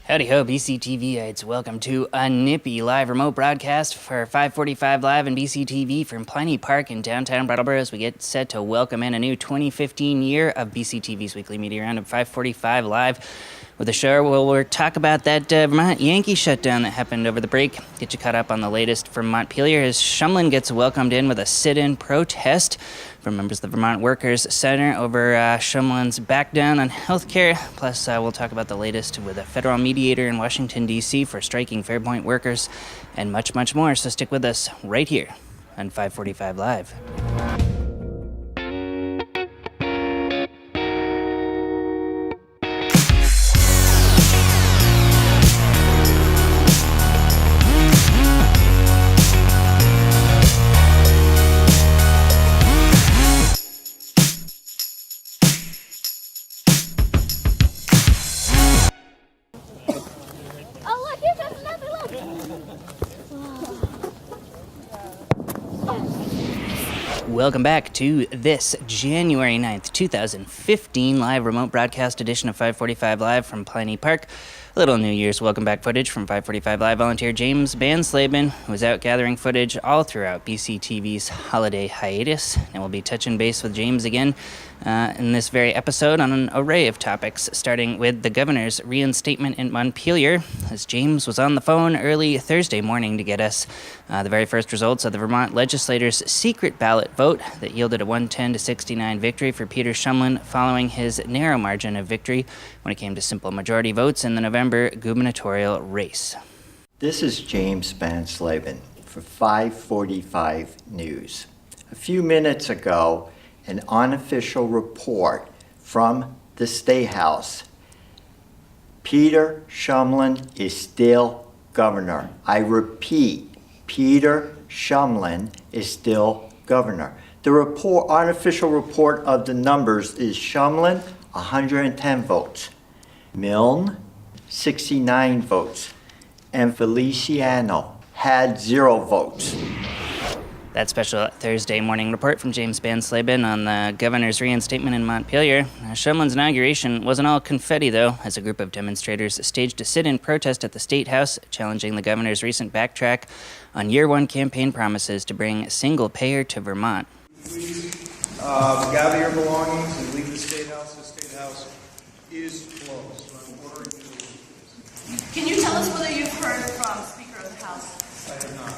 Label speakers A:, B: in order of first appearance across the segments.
A: Howdy ho, BCTVites. Welcome to a nippy live remote broadcast for 545 Live and BCTV from Pliny Park in downtown Brattleboro as we get set to welcome in a new 2015 year of BCTV's weekly media roundup 545 Live. With the show, we'll talk about that Vermont Yankee shutdown that happened over the break. Get you caught up on the latest from Montpelier as Shumlin gets welcomed in with a sit-in protest from members of the Vermont Workers Center over Shumlin's backdown on health care. Plus, we'll talk about the latest with a federal mediator in Washington, D.C. for striking Fairpoint workers and much, much more. So stick with us right here on 545 Live. Welcome back to this January 9th, 2015 live remote broadcast edition of 545 Live from Pliny Park. A little New Year's welcome back footage from 545 Live volunteer James Bansleben, who was out gathering footage all throughout BCTV's holiday hiatus. And we'll be touching base with James again in this very episode on an array of topics, starting with the governor's reinstatement in Montpelier, as James was on the phone early Thursday morning to get us the very first results of the Vermont legislators' secret ballot vote that yielded a 110-69 victory for Peter Shumlin following his narrow margin of victory when it came to simple majority votes in the November gubernatorial race.
B: This is James Bansleben for 545 News. A few minutes ago, an unofficial report from the statehouse. Peter Shumlin is still governor. I repeat, Peter Shumlin is still governor. The unofficial report of the numbers is Shumlin, 110 votes. Milne, 69 votes. And Feliciano had 0 votes.
A: That special Thursday morning report from James Bansleben on the governor's reinstatement in Montpelier. Shumlin's inauguration wasn't all confetti, though, as a group of demonstrators staged a sit-in protest at the State House, challenging the governor's recent backtrack on year-one campaign promises to bring single-payer to Vermont.
C: Please gather your belongings and leave the State House. The State House is closed. So I'm ordering you to leave.
D: Can you tell us whether you've heard from Speaker of the House?
C: I have not.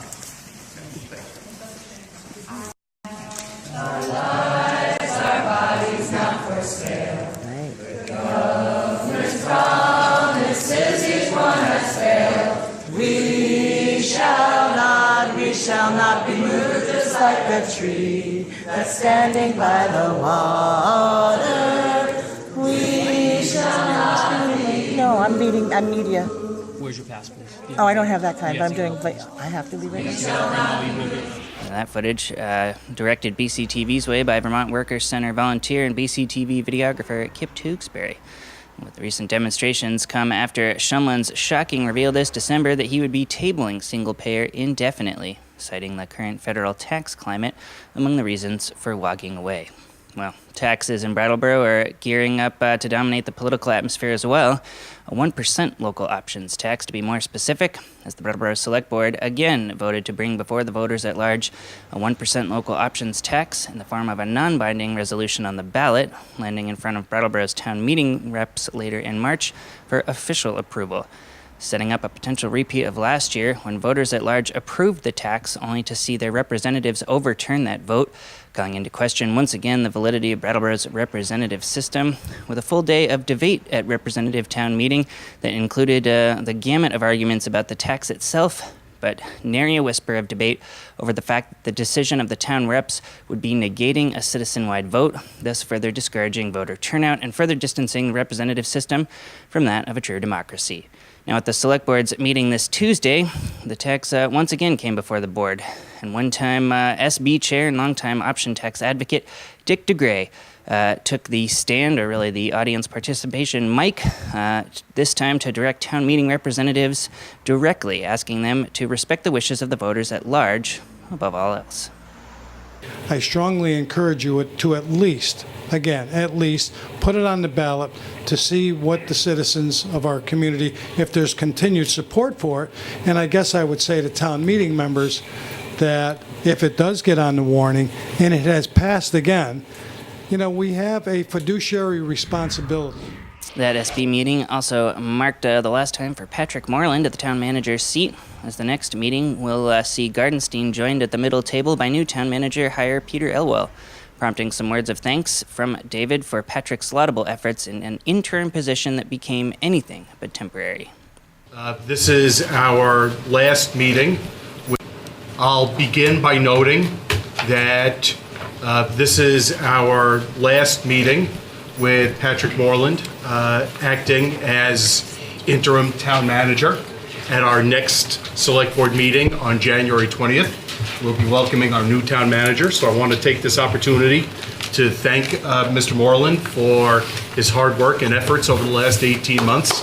E: Our lives, our bodies not for sale. The governor's promises, each one has failed. We shall not be moved, just like a tree that's standing by the water. We shall not be.
F: No, I'm media.
G: Where's your passport?
F: Oh, I don't have that kind, but I'm doing, but I have to leave right now.
A: That footage directed BCTV's way by Vermont Workers Center volunteer and BCTV videographer Kip Tewksbury. With the recent demonstrations come after Shumlin's shocking reveal this December that he would be tabling single-payer indefinitely, citing the current federal tax climate among the reasons for walking away. Well, taxes in Brattleboro are gearing up to dominate the political atmosphere as well. A 1% local options tax, to be more specific, as the Brattleboro Select Board again voted to bring before the voters at large a 1% local options tax in the form of a non-binding resolution on the ballot, landing in front of Brattleboro's town meeting reps later in March for official approval, setting up a potential repeat of last year when voters at large approved the tax only to see their representatives overturn that vote, calling into question once again the validity of Brattleboro's representative system, with a full day of debate at representative town meeting that included the gamut of arguments about the tax itself, but nary a whisper of debate over the fact that the decision of the town reps would be negating a citizen-wide vote, thus further discouraging voter turnout and further distancing the representative system from that of a true democracy. Now, at the Select Board's meeting this Tuesday, the tax once again came before the board, and one-time SB chair and longtime option tax advocate Dick DeGray took the stand, or really the audience participation mic, this time to direct town meeting representatives directly, asking them to respect the wishes of the voters at large above all else.
G: I strongly encourage you to at least put it on the ballot to see what the citizens of our community, if there's continued support for it. And I guess I would say to town meeting members that if it does get on the warning and it has passed again, we have a fiduciary responsibility.
A: That SB meeting also marked the last time for Patrick Moreland at the town manager's seat, as the next meeting will see Gardenstein joined at the middle table by new town manager hire Peter Elwell, prompting some words of thanks from David for Patrick's laudable efforts in an interim position that became anything but temporary.
H: This is our last meeting. I'll begin by noting that this is our last meeting with Patrick Moreland acting as interim town manager. At our next select board meeting on January 20th, we'll be welcoming our new town manager. So I want to take this opportunity to thank Mr. Moreland for his hard work and efforts over the last 18 months.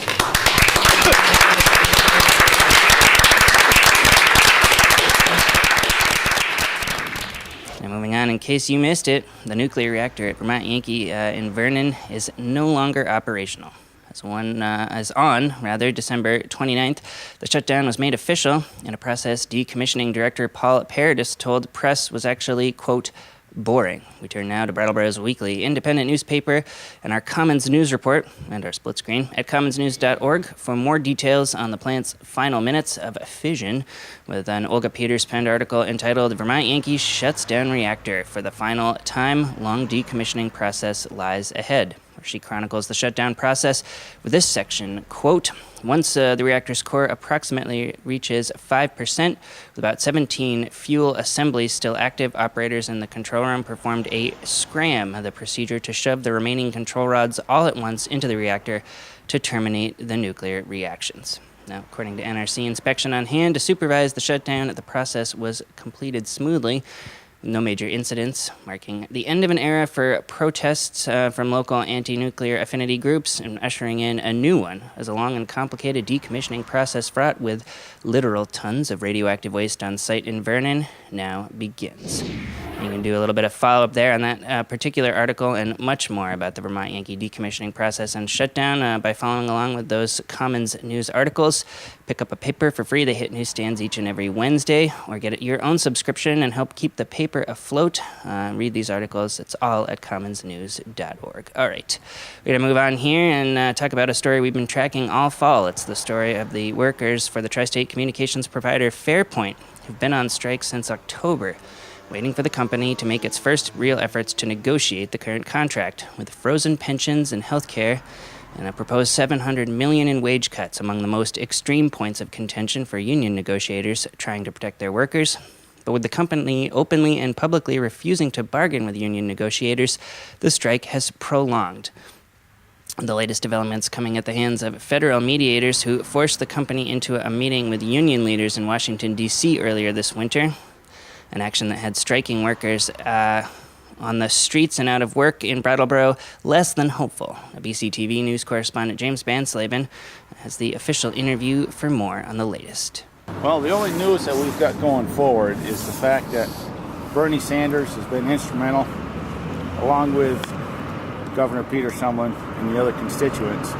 A: And moving on, in case you missed it, the nuclear reactor at Vermont Yankee in Vernon is no longer operational. As on December 29th, the shutdown was made official, and a process decommissioning director, Paul Paradis, told the press was actually, quote, boring. We turn now to Brattleboro's weekly independent newspaper and our Commons News report and our split screen at commonsnews.org for more details on the plant's final minutes of fission, with an Olga Peters penned article entitled Vermont Yankee Shuts Down Reactor for the Final Time. Long decommissioning process lies ahead, where she chronicles the shutdown process with this section, quote, once the reactor's core approximately reaches 5%, with about 17 fuel assemblies still active, operators in the control room performed a scram, the procedure to shove the remaining control rods all at once into the reactor to terminate the nuclear reactions. Now, according to NRC inspection on hand to supervise the shutdown, the process was completed smoothly. No major incidents, marking the end of an era for protests from local anti-nuclear affinity groups and ushering in a new one as a long and complicated decommissioning process fraught with literal tons of radioactive waste on site in Vernon now begins. You can do a little bit of follow-up there on that particular article and much more about the Vermont Yankee decommissioning process and shutdown by following along with those Commons News articles. Pick up a paper for free. They hit newsstands each and every Wednesday, or get your own subscription and help keep the paper afloat. Read these articles. It's all at commonsnews.org. All right, we're going to move on here and talk about a story we've been tracking all fall. It's the story of the workers for the tri-state communications provider Fairpoint, who've been on strike since October, waiting for the company to make its first real efforts to negotiate the current contract, with frozen pensions and health care and a proposed $700 million in wage cuts among the most extreme points of contention for union negotiators trying to protect their workers. But with the company openly and publicly refusing to bargain with union negotiators, the strike has prolonged. The latest developments coming at the hands of federal mediators who forced the company into a meeting with union leaders in Washington, D.C. earlier this winter, an action that had striking workers on the streets and out of work in Brattleboro less than hopeful. A BCTV news correspondent, James Banslaben, has the official interview for more on the latest.
I: Well, the only news that we've got going forward is the fact that Bernie Sanders has been instrumental, along with Governor Peter Shumlin and the other constituents,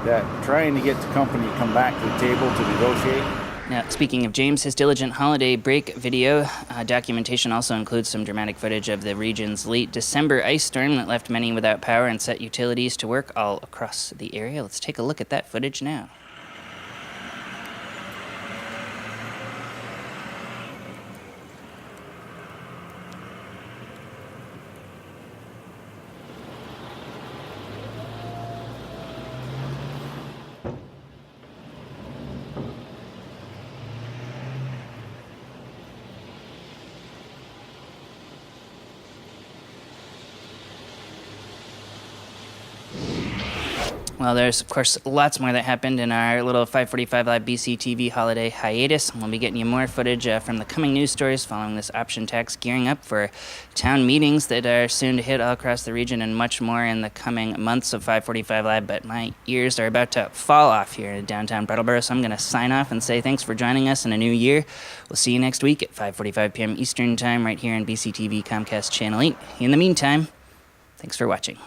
I: that trying to get the company to come back to the table to negotiate.
A: Now, speaking of James, his diligent holiday break video documentation also includes some dramatic footage of the region's late December ice storm that left many without power and set utilities to work all across the area. Let's take a look at that footage now. Well, there's, of course, lots more that happened in our little 545 Live BCTV holiday hiatus. We'll be getting you more footage from the coming news stories following this option tax, gearing up for town meetings that are soon to hit all across the region, and much more in the coming months of 545 Live. But my ears are about to fall off here in downtown Brattleboro, so I'm going to sign off and say thanks for joining us in a new year. We'll see you next week at 5:45 p.m. Eastern Time right here on BCTV Comcast Channel 8. In the meantime, thanks for watching.